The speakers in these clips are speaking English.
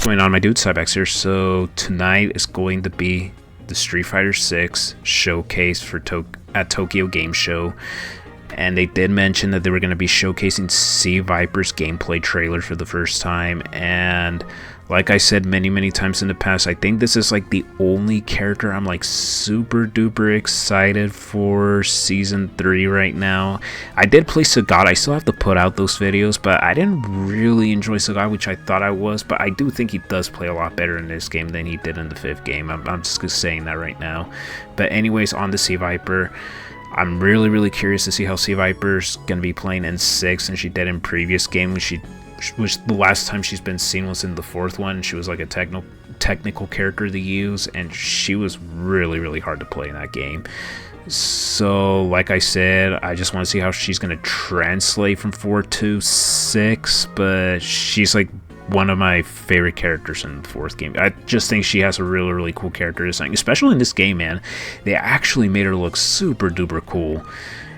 Going on, my dude? C.Viper here. So tonight is going to be the Street Fighter 6 showcase for at Tokyo Game Show, and they did mention that they were going to be showcasing C.Viper's gameplay trailer for the first time. And like I said many times in the past, I think this is like the only character I'm like super duper excited for season 3 right now. I did play Sagat. I still have to put out those videos, but I didn't really enjoy Sagat, which I thought I was, but I do think he does play a lot better in this game than he did in the 5th game. I'm just saying that right now. But anyways, on to C.Viper. I'm really curious to see how C.Viper's gonna be playing in 6, and she did in previous game when which the last time she's been seen was in the 4th one. She was like a technical character to use, and she was really hard to play in that game. So like I said, I just want to see how she's going to translate from 4 to 6, but she's like one of my favorite characters in the 4th game. I just think she has a really cool character design, especially in this game, man. They actually made her look super duper cool.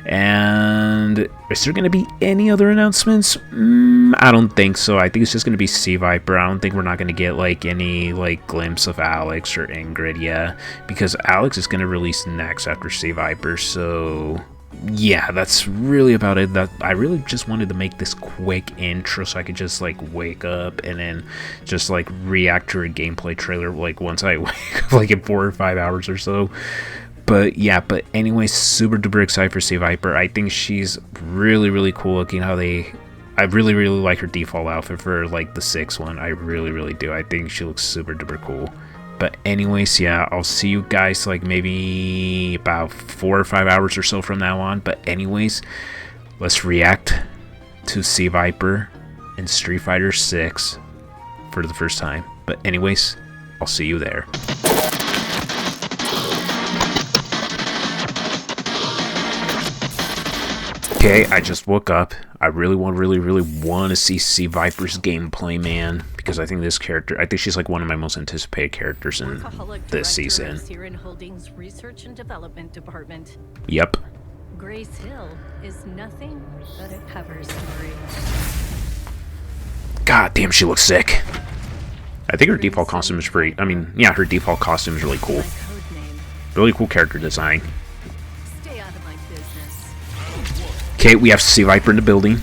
And is there going to be any other announcements? I don't think so. I think it's just going to be C.Viper. I don't think we're not going to get like any like glimpse of Alex or Ingrid yet, because Alex is going to release next after C.Viper. So yeah, that's really about it. That I really just wanted to make this quick intro so I could just like wake up and then just like react to a gameplay trailer like once I wake up, like in 4 or 5 hours or so. But yeah, but anyway, super duper excited for C.Viper. I think she's really cool looking. I really like her default outfit for like the 6th one. I really do. I think she looks super duper cool. But anyways, yeah, I'll see you guys like maybe about 4 or 5 hours or so from now on. But anyways, let's react to C.Viper in Street Fighter 6 for the first time. But anyways, I'll see you there. Okay, I just woke up. I really want to see C.Viper's gameplay, man, because I think this character, I think she's like one of my most anticipated characters in this season. Holdings Research and Development Department. Yep. Grace Hill is nothing but a cover story. God damn, she looks sick. I think her default costume is pretty. I mean, yeah, her default costume is really cool. Really cool character design. Okay, we have C.Viper in the building.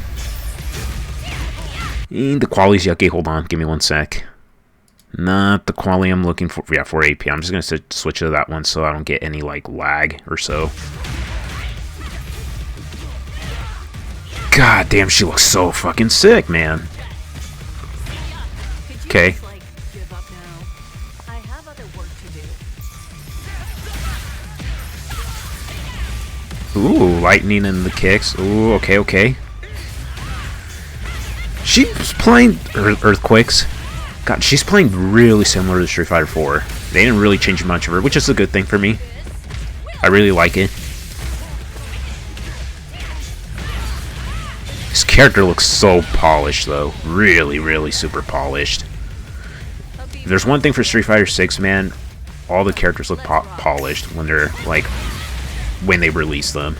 And the quality's yucky. Hold on, give me 1 sec. Not the quality I'm looking for. Yeah, 480p. I'm just gonna switch to that one so I don't get any like lag or so. God damn, she looks so fucking sick, man. Okay. Ooh, lightning in the kicks. Ooh, okay. She's playing Earthquakes. God, she's playing really similar to Street Fighter 4. They didn't really change much of her, which is a good thing for me. I really like it. This character looks so polished, though. Really super polished. If there's one thing for Street Fighter 6, man, all the characters look polished when they're like when they release them.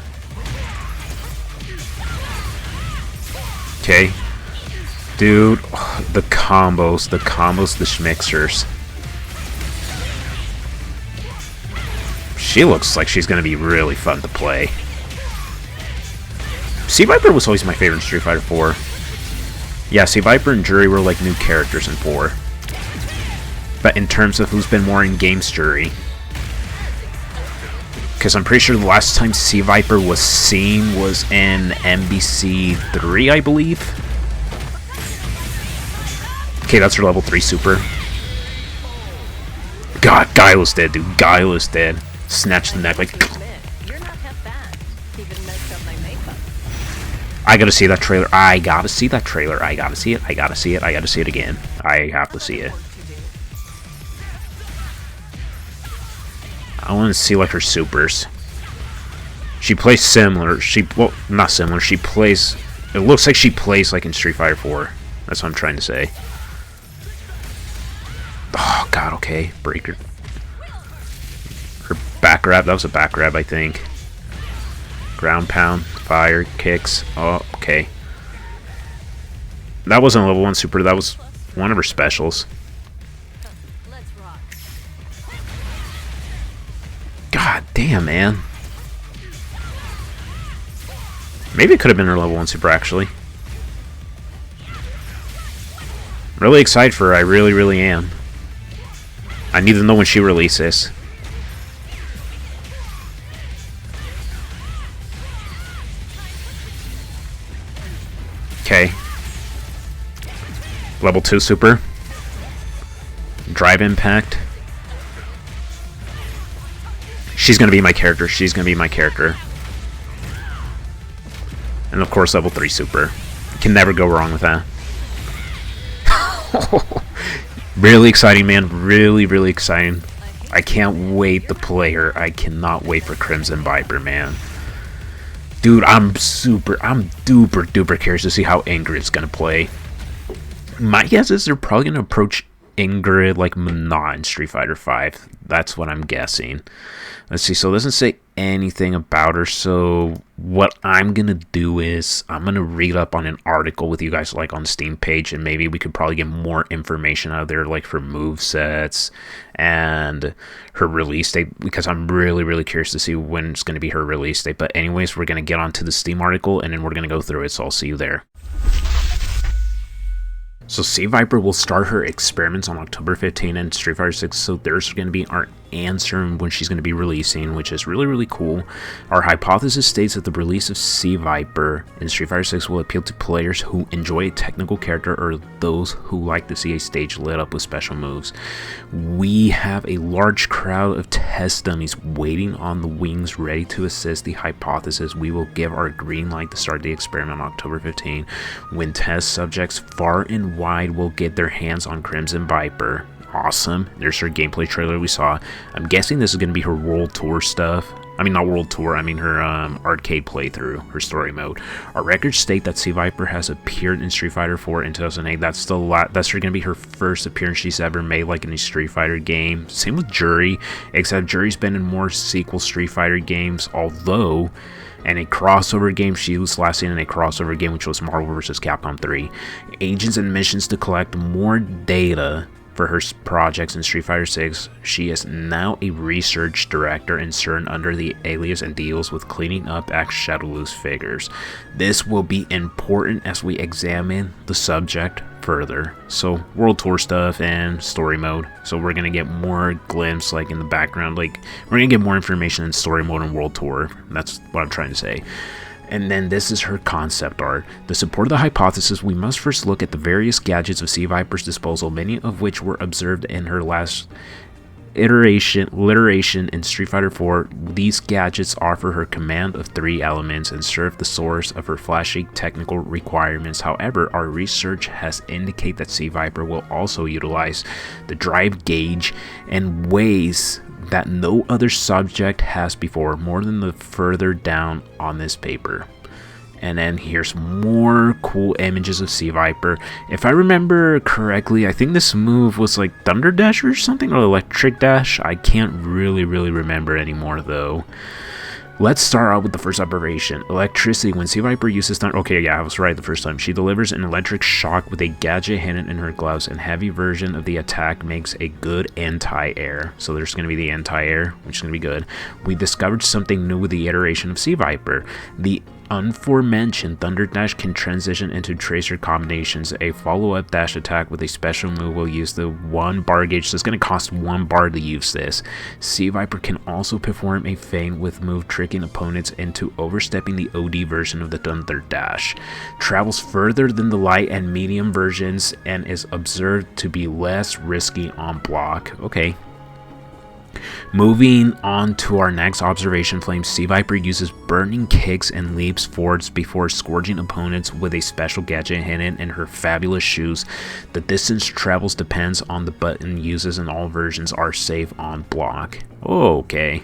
Okay. Dude, the combos, the schmixers. She looks like she's gonna be really fun to play. C.Viper was always my favorite in Street Fighter 4. Yeah, C.Viper and Jury were like new characters in 4. But in terms of who's been more in games, Jury. Because I'm pretty sure the last time C.Viper was seen was in MBC 3, I believe. Okay, that's her level 3 super. God, Guilo's dead, dude. Guilo's dead. Snatch the neck like. I gotta see that trailer. I gotta see that trailer. I gotta see it. I gotta see it. I gotta see it again. I have to see it. I want to see like her supers. She plays similar. Well, not similar. She plays. It looks like she plays like in Street Fighter 4. That's what I'm trying to say. Oh God. Okay. Breaker. Her back grab. That was a back grab, I think. Ground pound. Fire kicks. Oh, okay. That wasn't a level 1 super. That was one of her specials. God damn, man. Maybe it could have been her level 1 super, actually. Really excited for her, I really, really am. I need to know when she releases. Okay. Level 2 super. Drive impact. She's gonna be my character. She's gonna be my character. And of course, level 3 super. Can never go wrong with that. Really exciting, man. Really, really exciting. I can't wait to play her. I cannot wait for C.Viper, man. Dude, I'm duper curious to see how Ingrid's gonna play. My guess is they're probably gonna approach Ingrid like Mana in Street Fighter V. That's what I'm guessing. Let's see, so it doesn't say anything about her, so what I'm gonna do is I'm gonna read up on an article with you guys like on the Steam page, and maybe we could probably get more information out of there, like her movesets and her release date, because I'm really curious to see when it's gonna be her release date. But anyways, we're gonna get onto the Steam article and then we're gonna go through it, so I'll see you there. So C.Viper will start her experiments on October 15 in Street Fighter 6, so there's going to be our answer when she's going to be releasing, which is really cool. Our hypothesis states that the release of C.Viper in Street Fighter 6 will appeal to players who enjoy a technical character or those who like to see a stage lit up with special moves. We have a large crowd of test dummies waiting on the wings ready to assist the hypothesis. We will give our green light to start the experiment on October 15 when test subjects far and wide will get their hands on C.Viper. Awesome. There's her gameplay trailer we saw. I'm guessing this is going to be her World Tour stuff. I mean, not World Tour, I mean her arcade playthrough, her story mode. Our records state that C.Viper has appeared in Street Fighter 4 in 2008. That's going to be her first appearance she's ever made, like in a Street Fighter game. Same with Jury, except Jury's been in more sequel Street Fighter games, although and a crossover game. She was last seen in a crossover game, which was Marvel vs. Capcom 3. Agents and missions to collect more data for her projects in Street Fighter 6. She is now a research director and CERN under the alias and deals with cleaning up ex-Shadowloo's figures. This will be important as we examine the subject further. So World Tour stuff and story mode. So we're gonna get more glimpse like in the background, like we're gonna get more information in story mode and World Tour. That's what I'm trying to say. And then this is her concept art. To support the hypothesis, we must first look at the various gadgets of C.Viper's disposal, many of which were observed in her last iteration in Street Fighter 4. These gadgets offer her command of 3 elements and serve the source of her flashy technical requirements. However, our research has indicated that C.Viper will also utilize the drive gauge in ways that no other subject has before, more than the further down on this paper. And then here's more cool images of C.Viper. If I remember correctly, I think this move was like Thunder Dash or something, or Electric Dash. I can't really remember anymore though. Let's start out with the first observation. Electricity. When C.Viper uses thunder... Okay, yeah, I was right the first time. She delivers an electric shock with a gadget hidden in her gloves, and heavy version of the attack makes a good anti-air. So there's going to be the anti-air, which is going to be good. We discovered something new with the iteration of C.Viper. The aforementioned Thunder Dash can transition into tracer combinations. A follow-up dash attack with a special move will use the 1 bar gauge, so it's going to cost 1 bar to use this. C.Viper can also perform a feint with move tricking opponents into overstepping the OD version of the Thunder Dash. Travels further than the light and medium versions and is observed to be less risky on block. Okay. Moving on to our next observation flame, C.Viper uses burning kicks and leaps forwards before scourging opponents with a special gadget hidden in her fabulous shoes. The distance travels depends on the button uses and all versions are safe on block. Oh, okay.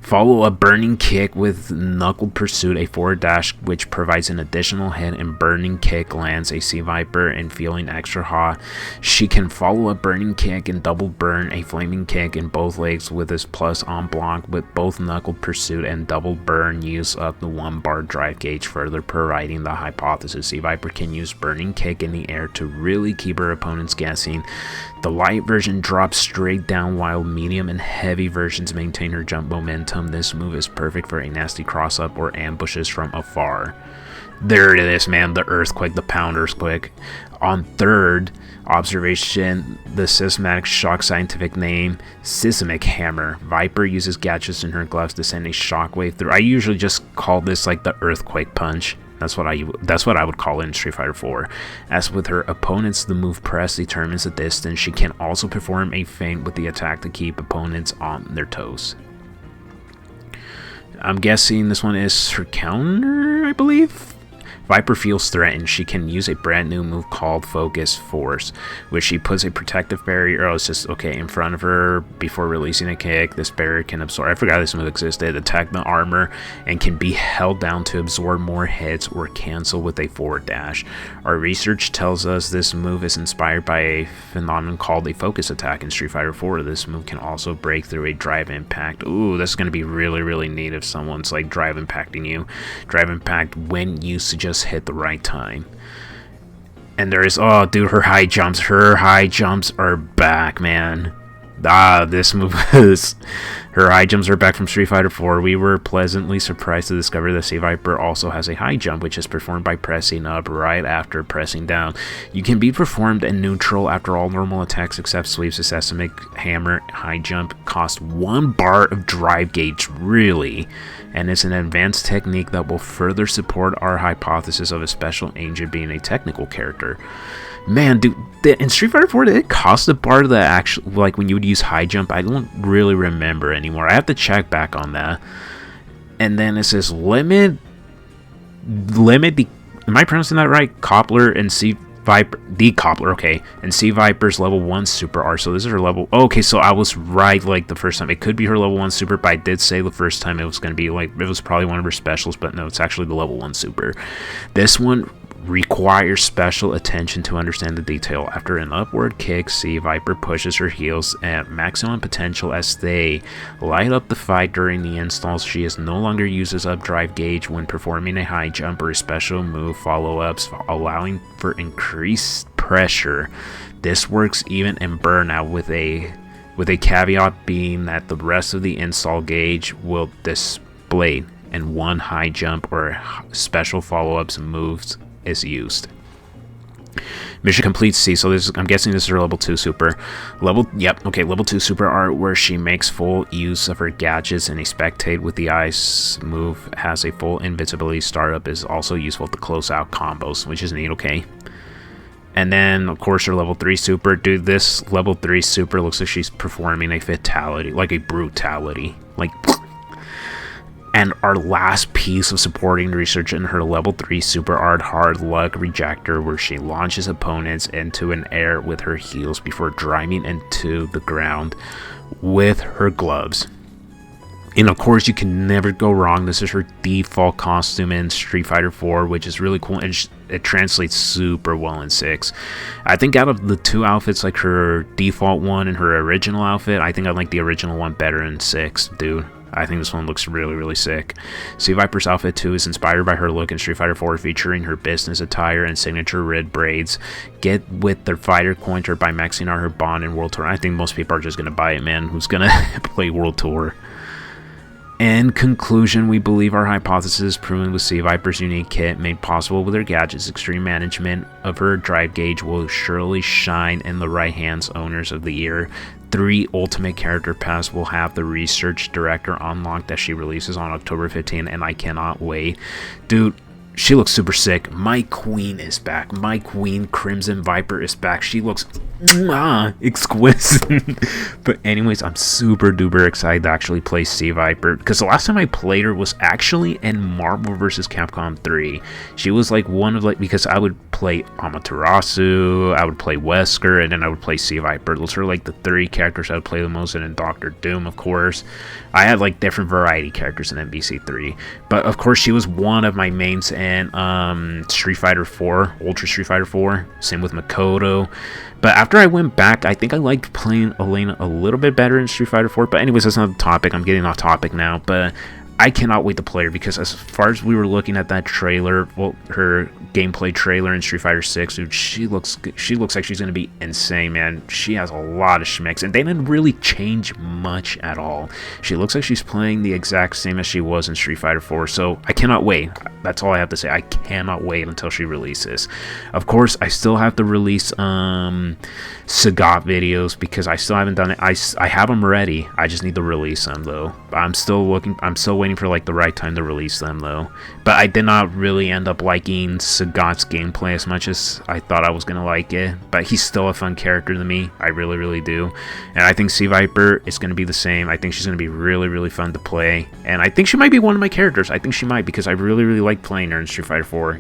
Follow a burning kick with knuckled pursuit, a forward dash which provides an additional hit, and burning kick lands a C.Viper and feeling extra hot. She can follow a burning kick and double burn a flaming kick in both legs with this plus on block with both knuckled pursuit and double burn use up the 1 bar drive gauge, further providing the hypothesis C.Viper can use burning kick in the air to really keep her opponents guessing. The light version drops straight down while medium and heavy versions maintain her jump momentum. This move is perfect for a nasty cross-up or ambushes from afar. There it is, man, the earthquake, the pound earthquake. On third observation, the systematic shock scientific name, Seismic Hammer. Viper uses gadgets in her gloves to send a shockwave through. I usually just call this like the earthquake punch. That's what I would call it in Street Fighter 4. As with her opponents, the move press determines the distance. She can also perform a feint with the attack to keep opponents on their toes. I'm guessing this one is her counter, I believe. Viper feels threatened. She can use a brand new move called Focus Force, which she puts a protective barrier, it's just, okay, in front of her before releasing a kick. This barrier can absorb, I forgot this move existed, attack the armor, and can be held down to absorb more hits or cancel with a forward dash. Our research tells us this move is inspired by a phenomenon called a focus attack in Street Fighter 4. This move can also break through a drive impact. Ooh, this is going to be really, really neat if someone's like drive impacting you. Drive impact when used to just hit the right time. And there is, oh dude, her high jumps are back, man. This move is, her high jumps are back from Street Fighter 4. We were pleasantly surprised to discover that C.Viper also has a high jump, which is performed by pressing up right after pressing down. You can be performed in neutral after all normal attacks except sweeps. The Seismic Hammer high jump cost 1 bar of drive gauge, really, and it's an advanced technique that will further support our hypothesis of a special agent being a technical character. Man, dude, in Street Fighter 4, did it cost a bar to the actual, like when you would use high jump? I don't really remember anymore. I have to check back on that. And then it says limit, am I pronouncing that right? Coupler and C.Viper, decoupler, okay, and C.Viper's level 1 super art. So this is her level, okay, so I was right like the first time. It could be her level 1 super, but I did say the first time it was going to be like, it was probably one of her specials, but no, it's actually the level 1 super. This one requires special attention to understand the detail. After an upward kick, C.Viper pushes her heels at maximum potential as they light up the fight during the installs. She no longer uses up drive gauge when performing a high jump or a special move follow-ups, allowing for increased pressure. This works even in burnout, with a caveat being that the rest of the install gauge will display and one high jump or special follow-ups moves is used. Mission complete C. So this, I'm guessing this is her level 2 super. Level 2 super art where she makes full use of her gadgets, and a spectate with the eyes move has a full invisibility startup, is also useful to close out combos, which is neat, okay. And then, of course, her level 3 super. Dude, this level 3 super looks like she's performing a fatality, like a brutality. Like, and our last piece of supporting research in her level 3 super art, Hard Luck Rejector, where she launches opponents into an air with her heels before driving into the ground with her gloves. And of course, you can never go wrong. This is her default costume in Street Fighter 4, which is really cool, and it translates super well in 6. I think out of the 2 outfits, like her default one and her original outfit, I think I like the original one better in 6, dude. I think this one looks really, really sick. C.Viper's outfit too is inspired by her look in Street Fighter 4, featuring her business attire and signature red braids. Get with the fighter counter by maxing out her bond in World Tour. I think most people are just going to buy it, man. Who's going to play World Tour? In conclusion, we believe our hypothesis is proven with C.Viper's unique kit made possible with her gadgets. Extreme management of her drive gauge will surely shine in the right hands owners of the year. 3 Ultimate Character Pass will have the Research Director unlocked as she releases on October 15, and I cannot wait. Dude, she looks super sick. My queen is back. My queen, Crimson Viper, is back. She looks exquisite. But anyways, I'm super duper excited to actually play C.Viper, because the last time I played her was actually in Marvel vs. Capcom 3. She was like one of like, because I would play Amaterasu, I would play Wesker, and then I would play C.Viper. Those are like the 3 characters I would play the most, and then Doctor Doom, of course. I had like different variety characters in MVC3, but of course she was one of my mains in Street Fighter 4, Ultra Street Fighter 4. Same with Makoto. But after I went back, I think I liked playing Elena a little bit better in Street Fighter 4. But anyways, that's not the topic. I'm getting off topic now. But I cannot wait to play her, because as far as we were looking at that trailer, well, her gameplay trailer in Street Fighter 6, dude, she looks like she's going to be insane, man. She has a lot of schmicks, and they didn't really change much at all. She looks like she's playing the exact same as she was in Street Fighter 4, so I cannot wait. That's all I have to say. I cannot wait until she releases. Of course, I still have to release Sagat videos, because I still haven't done it. I have them ready. I just need to release them, though. I'm still waiting for like the right time to release them, though. But I did not really end up liking Sagat's gameplay as much as I thought I was gonna like it. But he's still a fun character to me. I really, really do. And I think C.Viper is gonna be the same. I think she's gonna be really, really fun to play. And I think she might be one of my characters. I think she might, because I really, really like playing her in Street Fighter 4.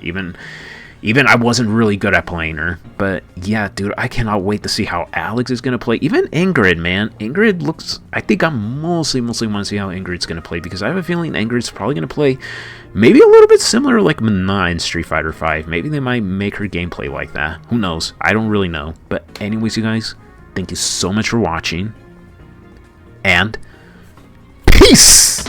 Even I wasn't really good at playing her. But yeah, dude, I cannot wait to see how Alex is going to play. Even Ingrid, man. Ingrid looks... I think I mostly want to see how Ingrid's going to play, because I have a feeling Ingrid's probably going to play maybe a little bit similar like Mana in Street Fighter 5. Maybe they might make her gameplay like that. Who knows? I don't really know. But anyways, you guys, thank you so much for watching. And peace!